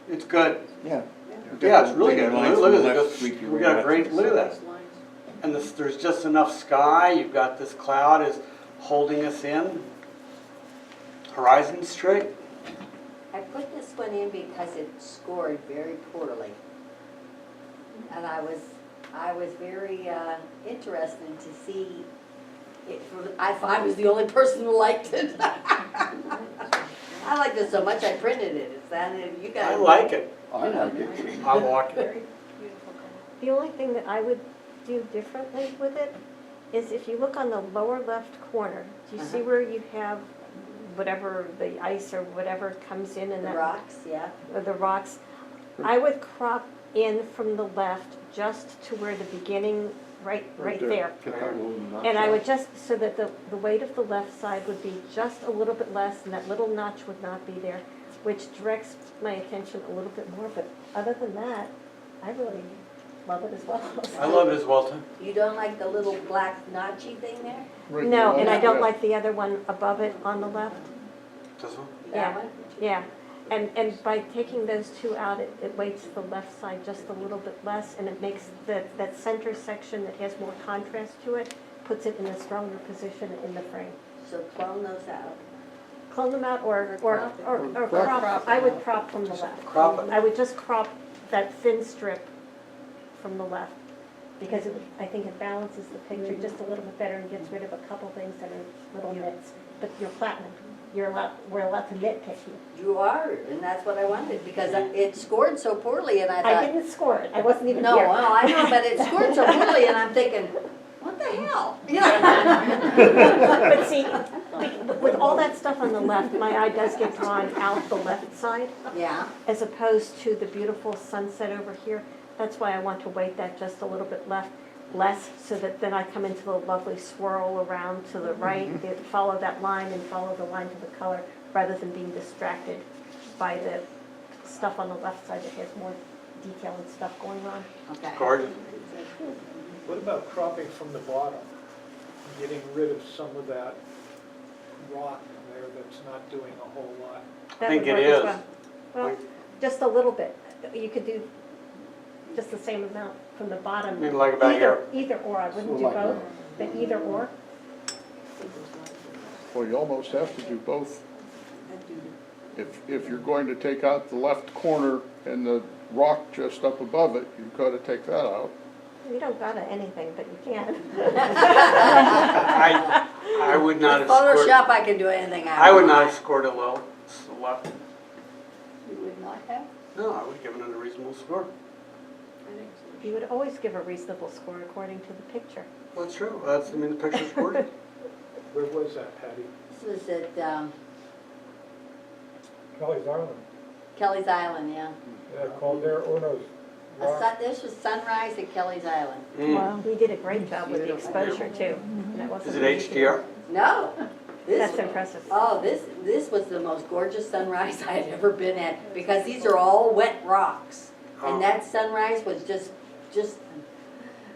Speaker 1: It's good.
Speaker 4: Yeah.
Speaker 1: Yeah, it's really good.
Speaker 4: Lines
Speaker 1: Look
Speaker 4: from
Speaker 1: at
Speaker 4: the left,
Speaker 1: this.
Speaker 4: sweep your
Speaker 1: We
Speaker 4: way
Speaker 1: got a
Speaker 4: back
Speaker 1: great,
Speaker 4: to the
Speaker 1: look at that.
Speaker 4: center.
Speaker 1: And there's just enough sky. You've got this cloud is holding us in. Horizon straight.
Speaker 3: I put this one in because it scored very poorly. And I was very interested to see it. I was the only person who liked it. I liked it so much I printed it. It's that, you guys.
Speaker 1: I like it.
Speaker 6: I like it.
Speaker 1: I walk it.
Speaker 9: The only thing that I would do differently with it is if you look on the lower left corner, do you see where you have whatever, the ice or whatever comes in and
Speaker 3: The
Speaker 9: that?
Speaker 3: rocks, yeah.
Speaker 9: Or the rocks. I would crop in from the left just to where the beginning, right there.
Speaker 6: Get that little notch
Speaker 9: And I would
Speaker 6: out.
Speaker 9: just, so that the weight of the left side would be just a little bit less and that little notch would not be there, which directs my attention a little bit more. But other than that, I really love it as well.
Speaker 1: I love it as well too.
Speaker 3: You don't like the little black notchy thing there?
Speaker 11: Right
Speaker 9: No,
Speaker 11: below
Speaker 9: and I
Speaker 11: it,
Speaker 9: don't
Speaker 11: yeah.
Speaker 9: like the other one above it on the left.
Speaker 1: This one?
Speaker 9: Yeah.
Speaker 3: That one?
Speaker 9: Yeah, and by taking those two out, it weights the left side just a little bit less, and it makes that center section that has more contrast to it, puts it in a stronger position in the frame.
Speaker 3: So clone those out.
Speaker 9: Clone them out or
Speaker 3: Or
Speaker 9: crop, I would crop from the left.
Speaker 1: Crop it.
Speaker 9: I would just crop that thin strip from the left, because I think it balances the picture just a little bit better and gets rid of a couple things that are little nits. But you're platinum, we're allowed to nitpick you.
Speaker 3: You are, and that's what I wanted, because it scored so poorly, and I thought.
Speaker 9: I didn't score it, I wasn't even
Speaker 3: No,
Speaker 9: here.
Speaker 3: well, I know, but it scored so poorly, and I'm thinking, what the hell? You know?
Speaker 9: But see, with all that stuff on the left, my eye does get drawn out the left side,
Speaker 3: Yeah,
Speaker 9: as opposed to the beautiful sunset over here. That's why I want to weight that just a little bit less, so that then I come into the lovely swirl around to the right, follow that line and follow the line to the color, rather than being distracted by the stuff on the left side that has more detail and stuff going on.
Speaker 3: okay.
Speaker 1: Gorgeous.
Speaker 13: What about cropping from the bottom? Getting rid of some of that rock there that's not doing a whole lot.
Speaker 9: That
Speaker 1: think
Speaker 9: would
Speaker 1: it
Speaker 9: work as
Speaker 1: is.
Speaker 9: well. Well, just a little bit. You could do just the same amount from the bottom.
Speaker 1: Maybe like about here.
Speaker 9: Either or, I wouldn't
Speaker 6: So
Speaker 9: do
Speaker 6: like
Speaker 9: both, but either or.
Speaker 11: Well, you almost have to do both. If you're going to take out the left corner and the rock just up above it, you've got to take that out.
Speaker 9: You don't gotta anything, but you can.
Speaker 1: I would not
Speaker 3: With
Speaker 1: have scored.
Speaker 3: Photoshop, I can do anything I want.
Speaker 1: I would not have scored it low. Left.
Speaker 3: You would not have?
Speaker 1: No, I would have given it a reasonable score.
Speaker 9: You would always give a reasonable score according to the picture.
Speaker 1: Well, that's true. That's, I mean, the picture's gorgeous.
Speaker 13: Where was that, Patty?
Speaker 3: This was at
Speaker 13: Kelly's Island.
Speaker 3: Kelly's Island, yeah.
Speaker 13: Yeah, called there Uno's
Speaker 3: This was sunrise at Kelly's Island.
Speaker 1: Mm.
Speaker 9: He did a great job with the exposure too. And that wasn't
Speaker 1: Is it
Speaker 9: easy to
Speaker 1: HDR?
Speaker 3: No.
Speaker 9: That's impressive.
Speaker 3: Oh, this was the most gorgeous sunrise I had ever been at, because these are all wet rocks.
Speaker 1: Oh.
Speaker 3: And that sunrise was just,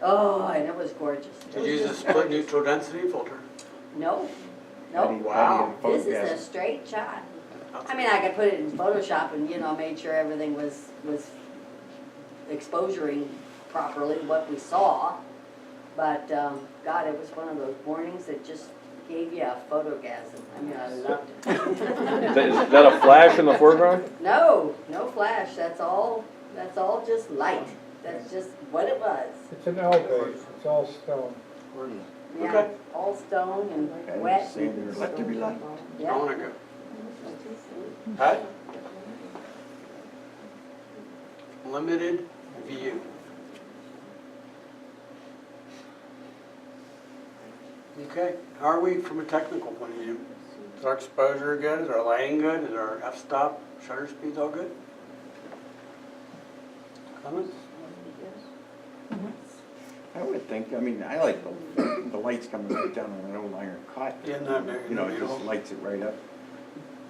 Speaker 3: oh, and it was gorgeous.
Speaker 1: Did you use a split neutral density filter?
Speaker 3: No,
Speaker 4: How do
Speaker 3: no.
Speaker 4: you-
Speaker 1: Wow.
Speaker 4: how do you
Speaker 3: This is a
Speaker 4: photograph?
Speaker 3: straight shot. I mean, I could put it in Photoshop and, made sure everything was exposuring properly what we saw. But, God, it was one of those mornings that just gave you a photogasm. I mean, I loved it.
Speaker 10: Is that a flash in the foreground?
Speaker 3: No, no flash. That's all just light. That's just what it was.
Speaker 13: It's an L base, it's all stone.
Speaker 3: Yeah,
Speaker 1: Okay.
Speaker 3: all stone and
Speaker 4: Okay,
Speaker 3: wet.
Speaker 4: say there, let there be light.
Speaker 1: I
Speaker 3: Yeah.
Speaker 1: want to go. Pat? Limited view. Okay, how are we from a technical point of view? Is our exposure good? Is our lighting good? Is our f-stop shutter speeds all good? Comments?
Speaker 4: I would think, I mean, I like the lights coming right down on an old iron cot.
Speaker 1: Yeah, no, no,
Speaker 4: You know, it
Speaker 1: no.
Speaker 4: just lights it right up.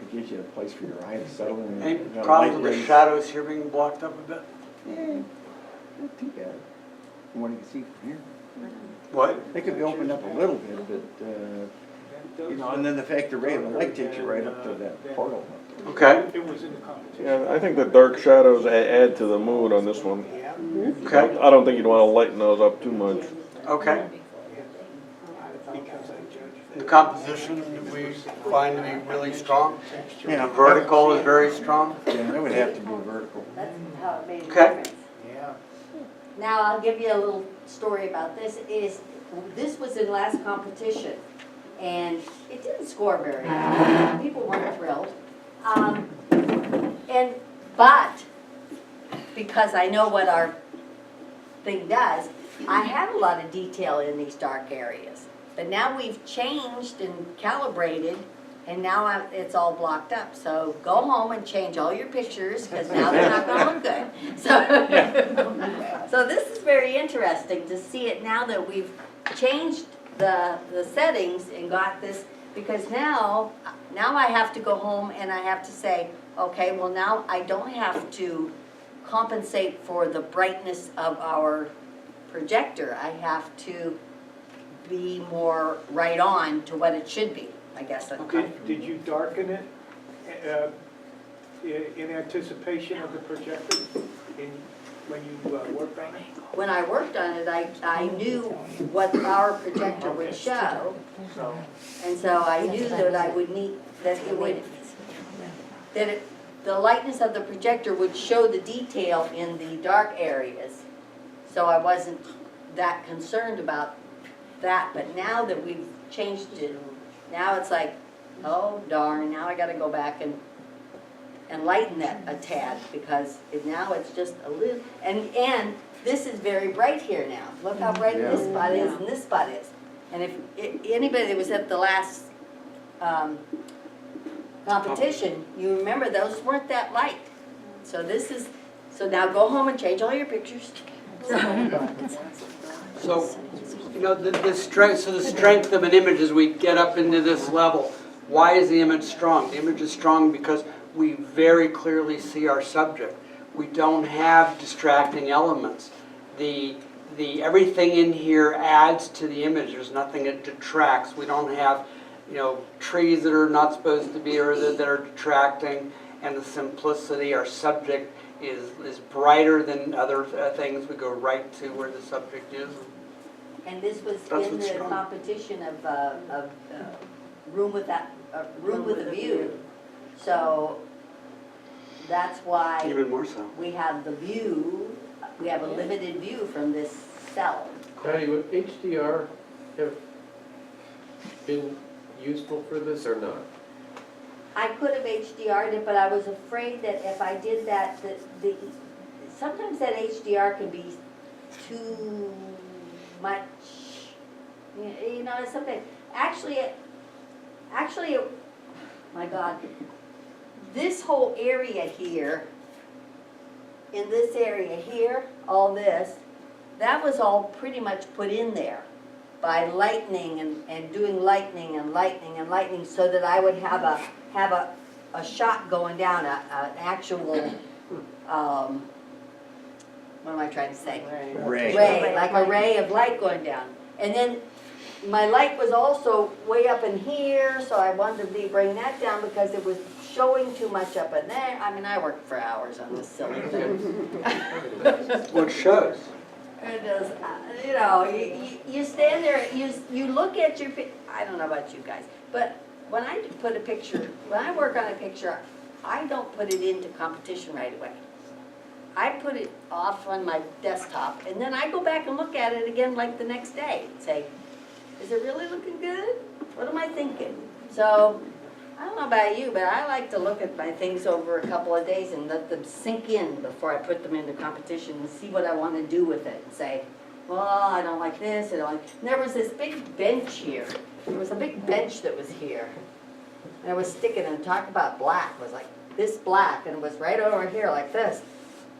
Speaker 4: It gives you a place for your eye to settle in.
Speaker 1: Any
Speaker 4: You know,
Speaker 1: problems
Speaker 4: light
Speaker 1: with the
Speaker 4: rays.
Speaker 1: shadows here being blocked up a bit?
Speaker 4: Yeah, not too bad. From what you can see from here.
Speaker 1: What?
Speaker 4: They could be opened up a little bit, but, you know, and then the fact the ray of the light takes you right up to that portal.
Speaker 1: Okay,
Speaker 13: It was in the competition.
Speaker 10: Yeah, I think the dark shadows add to the mood on this one.
Speaker 1: okay,
Speaker 10: I don't think you'd wanna lighten those up too much.
Speaker 1: okay.
Speaker 13: Because I judged
Speaker 1: The composition we find to be really strong.
Speaker 4: Yeah.
Speaker 1: The vertical is very strong.
Speaker 4: Yeah, that would have to be vertical.
Speaker 3: That's how it made a
Speaker 1: Okay.
Speaker 3: difference.
Speaker 13: Yeah.
Speaker 3: Now, I'll give you a little story about this, this was in last competition, and it didn't score very well. People weren't thrilled. But, because I know what our thing does, I had a lot of detail in these dark areas. But now we've changed and calibrated, and now it's all blocked up. So go home and change all your pictures, because now they're not gonna look good. So this is very interesting to see it now that we've changed the settings and got this, because now I have to go home and I have to say, okay, well now I don't have to compensate for the brightness of our projector. I have to be more right on to what it should be, I guess.
Speaker 13: Did you darken it in anticipation of the projector when you worked on it?
Speaker 3: When I worked on it, I knew what our projector would show, and so I knew that I would need, that it would, the lightness of the projector would show the detail in the dark areas. So I wasn't that concerned about that, but now that we've changed it, now it's like, oh darn, now I gotta go back and lighten that a tad, because now it's just a little, and this is very bright here now. Look how bright this spot is and this spot is. And if anybody that was at the last competition, you remember those weren't that light. So so now go home and change all your pictures.
Speaker 1: So, you know, the strength of an image as we get up into this level, why is the image strong? The image is strong because we very clearly see our subject. We don't have distracting elements. Everything in here adds to the image. There's nothing that detracts. We don't have, you know, trees that are not supposed to be or that are detracting, and the simplicity. Our subject is brighter than other things. We go right to where the subject is.
Speaker 3: And this was in the competition of room with a view. So that's why
Speaker 1: Even more so.
Speaker 3: we have the view. We have a limited view from this cell.
Speaker 15: Patty, would HDR have been useful for this or not?
Speaker 3: I could have HDR'd it, but I was afraid that if I did that, sometimes that HDR can be too much. You know, something. Actually, my God, this whole area here, in this area here, all this, that was all pretty much put in there by lightning and doing lightning and lightning and lightning, so that I would have a shot going down, an actual, what am I trying to say? Ray, like a ray of light going down. And then my light was also way up in here, so I wanted to bring that down because it was showing too much up in there. I mean, I worked for hours on this silly thing.
Speaker 1: What shows?
Speaker 3: It does, you know, you stand there, you look at your, I don't know about you guys, but when I put a picture, when I work on a picture, I don't put it into competition right away. I put it off on my desktop, and then I go back and look at it again like the next day and say, is it really looking good? What am I thinking? So, I don't know about you, but I like to look at my things over a couple of days and let them sink in before I put them into competition and see what I want to do with it and say, well, I don't like this, I don't like... And there was this big bench here. There was a big bench that was here. And I was sticking and talk about black. It was like this black, and it was right over here like this.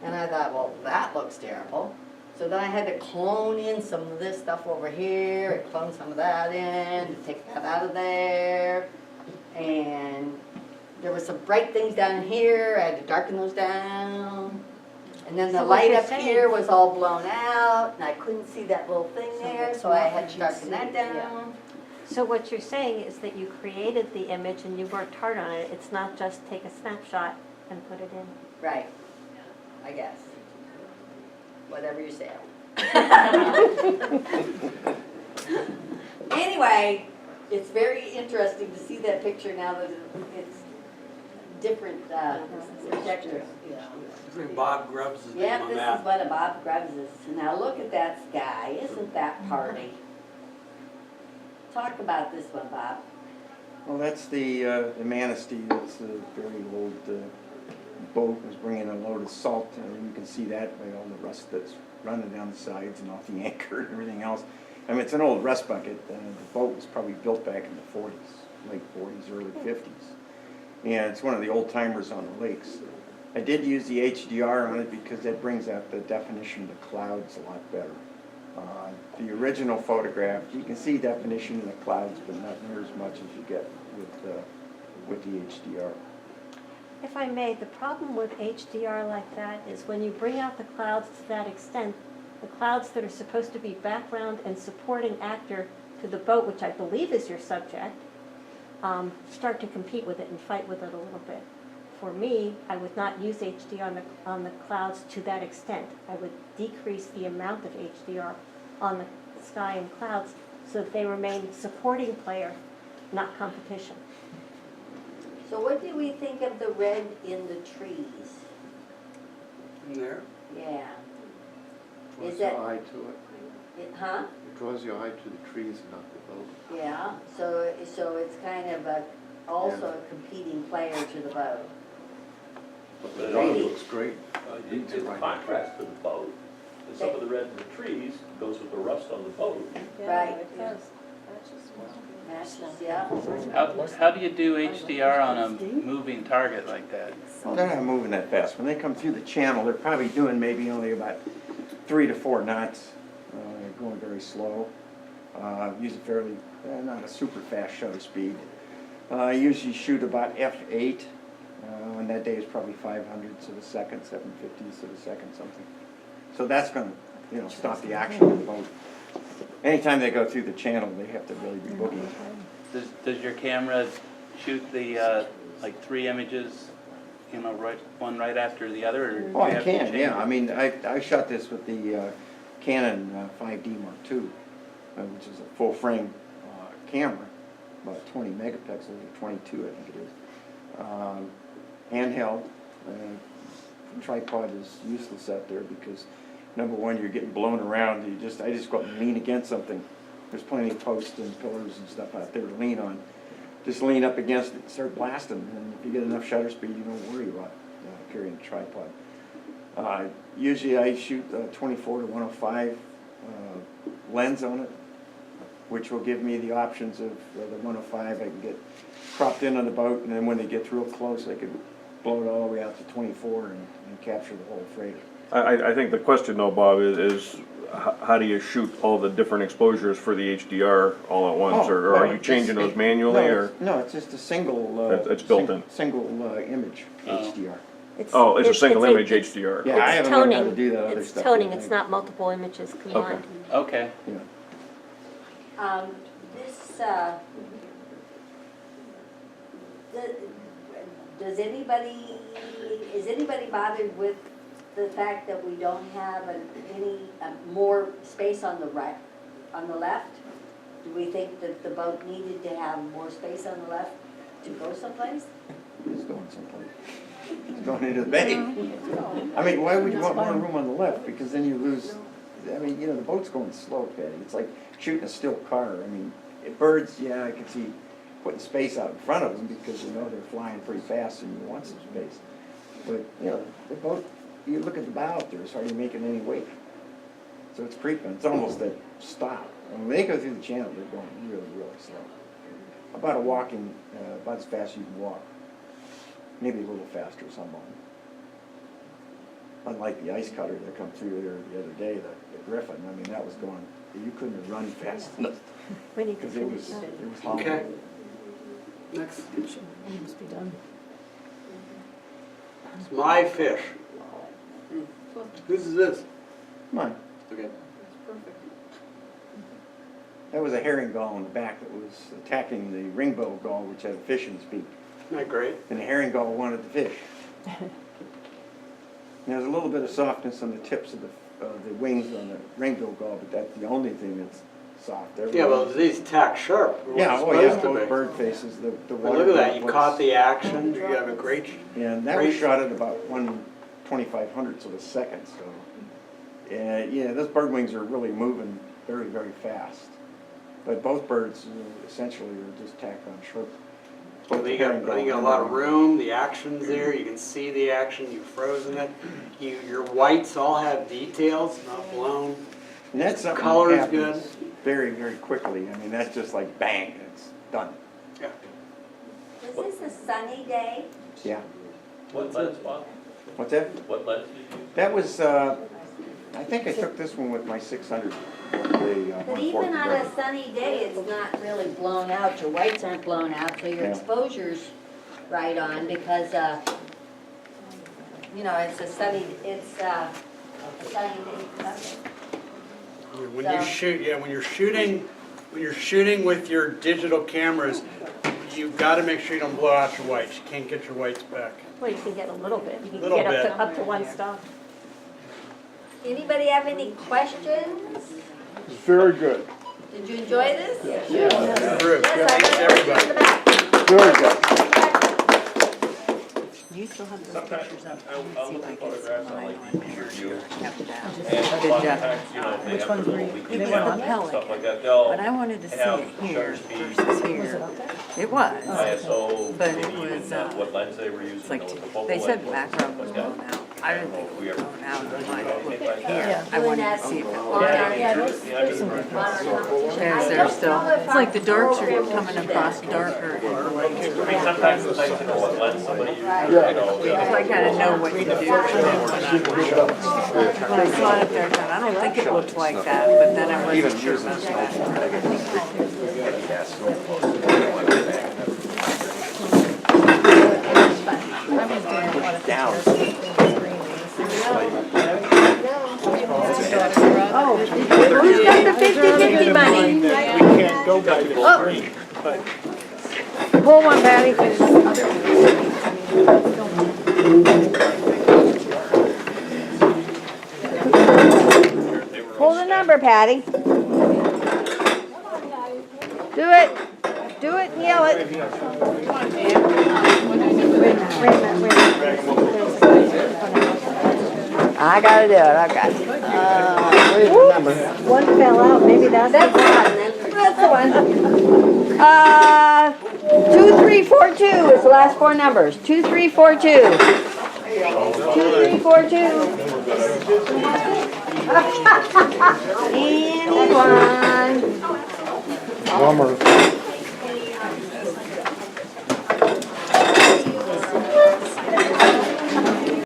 Speaker 3: And I thought, well, that looks terrible. So then I had to clone in some of this stuff over here, and clone some of that in, to take that out of there. And there were some bright things down here, I had to darken those down. And then the
Speaker 9: So what
Speaker 3: light
Speaker 9: you're
Speaker 3: up
Speaker 9: saying-
Speaker 3: here was all blown out, and I couldn't see that little thing there,
Speaker 2: that's
Speaker 3: so I
Speaker 2: not
Speaker 3: had
Speaker 2: what
Speaker 3: to
Speaker 2: you
Speaker 3: darken
Speaker 2: see,
Speaker 3: that
Speaker 2: yeah.
Speaker 3: down.
Speaker 9: So what you're saying is that you created the image and you worked hard on it. It's not just take a snapshot and put it in.
Speaker 3: Right, I guess. Whatever you say. Anyway, it's very interesting to see that picture now that it's different projector.
Speaker 1: I think Bob Grubbs is
Speaker 3: Yeah,
Speaker 1: on
Speaker 3: this
Speaker 1: that.
Speaker 3: is what a Bob Grubbs is. Now look at that sky, isn't that party? Talk about this one, Bob.
Speaker 4: Well, that's the Manistee. That's a very old boat. It was bringing a load of salt, and you can see that by all the rust that's running down the sides and off the anchor and everything else. I mean, it's an old rust bucket. The boat was probably built back in the 40s, late 40s, early 50s. And it's one of the old timers on the lakes. I did use the HDR on it because that brings out the definition of the clouds a lot better. The original photograph, you can see definition in the clouds, but not near as much as you get with the HDR.
Speaker 9: If I may, the problem with HDR like that is when you bring out the clouds to that extent, the clouds that are supposed to be background and supporting actor to the boat, which I believe is your subject, start to compete with it and fight with it a little bit. For me, I would not use HDR on the clouds to that extent. I would decrease the amount of HDR on the sky and clouds so that they remain supporting player, not competition.
Speaker 3: So what do we think of the red in the trees?
Speaker 1: In there?
Speaker 3: Yeah.
Speaker 6: Draws
Speaker 3: Is that-
Speaker 6: your eye to it.
Speaker 3: Huh?
Speaker 6: It draws your eye to the trees and not the boat.
Speaker 3: Yeah, so it's kind of also a competing player to the boat.
Speaker 6: But the
Speaker 3: Really?
Speaker 6: boat looks great.
Speaker 16: It's in contrast to the boat. And some of the red in the trees goes with the rust on the boat.
Speaker 3: Right.
Speaker 12: It does. Matches well.
Speaker 3: Matches, yeah.
Speaker 14: How do you do HDR on a moving target like that?
Speaker 4: Well, they're not moving that fast. When they come through the channel, they're probably doing maybe only about 3 to 4 knots. They're going very slow. Use a fairly, not a super fast shutter speed. I usually shoot about f8. And that day is probably 500ths of a second, 750ths of a second, something. So that's going to, stop the action of the boat. Anytime they go through the channel, they have to really be booking.
Speaker 14: Does your camera shoot the, like 3 images, one right after the other? Or do
Speaker 4: Oh,
Speaker 14: you
Speaker 4: I
Speaker 14: have to
Speaker 4: can,
Speaker 14: change
Speaker 4: yeah.
Speaker 14: it?
Speaker 4: I mean, I shot this with the Canon 5D Mark II, which is a full-frame camera, about 20 megapixels, or 22, I think it is. Handheld. Tripod is useless out there because, number one, you're getting blown around. I just go up and lean against something. There's plenty of posts and pillars and stuff out there to lean on. Just lean up against it and start blasting. And if you get enough shutter speed, you don't worry about carrying a tripod. Usually I shoot 24 to 105 lens on it, which will give me the options of the 105 I can get cropped in on the boat, and then when they get real close, I can blow it all the way out to 24 and capture the whole freighter.
Speaker 10: I think the question though, Bob, is how do you shoot all the different exposures for the HDR all at once? Or are you changing those manually?
Speaker 4: No, it's just a single.
Speaker 10: It's built in.
Speaker 4: Single image HDR.
Speaker 10: It's a single image HDR.
Speaker 4: Yeah, I haven't learned how to do that other stuff.
Speaker 9: It's toning, it's not multiple images combined.
Speaker 14: Okay.
Speaker 4: Yeah.
Speaker 3: Is anybody bothered with the fact that we don't have any more space on the right, on the left? Do we think that the boat needed to have more space on the left to go someplace?
Speaker 4: It's going someplace. It's going into the bay. I mean, why would you want more room on the left? Because then you lose, I mean, the boat's going slow, Patty. It's like shooting a still car. I mean, birds, yeah, I can see putting space out in front of them because they're flying pretty fast and you want some space. But, the boat, you look at the bow up there, it's hardly making any weight. So it's creeping. It's almost a stop. And when they go through the channel, they're going really, really slow. About about as fast as you can walk. Maybe a little faster some of them. unlike the ice cutter that come through there the other day, the Griffin, I mean, that was going, you couldn't have run fast enough.
Speaker 9: We need to
Speaker 4: Because it
Speaker 9: finish
Speaker 4: was
Speaker 9: up.
Speaker 4: hauling.
Speaker 1: Okay. Next.
Speaker 5: Must be done.
Speaker 1: It's my fish. Whose is this?
Speaker 4: Mine.
Speaker 1: Okay.
Speaker 4: That was a herring gull in the back that was attacking the ringbill gull, which had a fish in its beak.
Speaker 1: Isn't that great?
Speaker 4: And the herring gull wanted the fish. There's a little bit of softness on the tips of the wings on the ringbill gull, but that's the only thing that's soft.
Speaker 1: Yeah, well, these tack sharp.
Speaker 4: Yeah, oh yeah, both bird faces, the
Speaker 1: Well,
Speaker 4: water.
Speaker 1: look at that, you
Speaker 4: was-
Speaker 1: caught the action, you have a great,
Speaker 4: And that was shot at about 1/2500th of a second, so. Yeah, those bird wings are really moving very, very fast. But both birds essentially are just tacked on short.
Speaker 1: well, you got a lot of room, the action's there, you can see the action, you've frozen it. Your whites all have details, not blown.
Speaker 4: And that's something
Speaker 1: Color's
Speaker 4: that
Speaker 1: good.
Speaker 4: happens very, very quickly. I mean, that's just like bang, it's done.
Speaker 1: Yeah.
Speaker 3: Was this a sunny day?
Speaker 4: Yeah.
Speaker 16: What lens, Bob?
Speaker 4: What's that?
Speaker 16: What lens did you use?
Speaker 4: That was, I think I took this one with my 600.
Speaker 3: But even on a sunny day, it's not really blown out, your whites aren't blown out, so your
Speaker 4: Yeah.
Speaker 3: exposure's right on, because, you know, it's a sunny day.
Speaker 1: When
Speaker 3: So-
Speaker 1: you shoot, yeah, when you're shooting with your digital cameras, you've got to make sure you don't blow out your whites. You can't get your whites back.
Speaker 9: Well, you can get a little bit. You can
Speaker 1: Little
Speaker 9: get
Speaker 1: bit.
Speaker 9: up to one star.
Speaker 3: Anybody have any questions?
Speaker 11: Very good,
Speaker 3: Did you enjoy this?
Speaker 1: Group,
Speaker 3: Yes,
Speaker 1: thanks everybody.
Speaker 11: very good.
Speaker 5: You still have those
Speaker 16: Sometimes
Speaker 5: pictures up.
Speaker 16: I'll look at photographs, I like to hear you.
Speaker 5: Kept it out.
Speaker 16: And a lot of times, you know, if they
Speaker 5: Which
Speaker 16: have
Speaker 5: ones
Speaker 16: their
Speaker 5: were
Speaker 16: little
Speaker 5: you-
Speaker 16: weekly
Speaker 5: they were
Speaker 16: jams
Speaker 5: on
Speaker 16: and
Speaker 5: Pelican,
Speaker 16: stuff like that, they'll
Speaker 5: But I wanted to see
Speaker 16: have
Speaker 5: it here
Speaker 16: shutter speed,
Speaker 5: versus here. It was.
Speaker 16: ISO,
Speaker 5: But
Speaker 16: maybe
Speaker 5: it
Speaker 16: even
Speaker 5: was,
Speaker 16: what lens they were using,
Speaker 5: It's like,
Speaker 16: what the focal
Speaker 5: they said
Speaker 16: length was,
Speaker 5: macro
Speaker 16: stuff
Speaker 5: was
Speaker 16: like that.
Speaker 5: blown out. I didn't think it was blown out in mine. Look here, I
Speaker 3: Doing
Speaker 5: wanted
Speaker 3: that
Speaker 5: to see if it
Speaker 3: on
Speaker 5: was.
Speaker 3: our-
Speaker 5: There's still, it's like the darks are coming across darker and like,
Speaker 16: I mean, sometimes it's nice to know what lens somebody uses,
Speaker 5: so I gotta know what to do. When I saw it up there, I thought, I don't think it looked like that, but then I wasn't sure about
Speaker 3: Oh, who's got the 50-50 money?
Speaker 13: We can't go by the screen, but
Speaker 3: Pull one, Patty. Pull the number, Patty. Do it. Do it and yell it. I gotta do it, okay.
Speaker 2: Where's the number? One fell out, maybe that's the one.
Speaker 3: That's the one. 2342 is the last four numbers. 2342. 2342. And one.
Speaker 11: Bummer.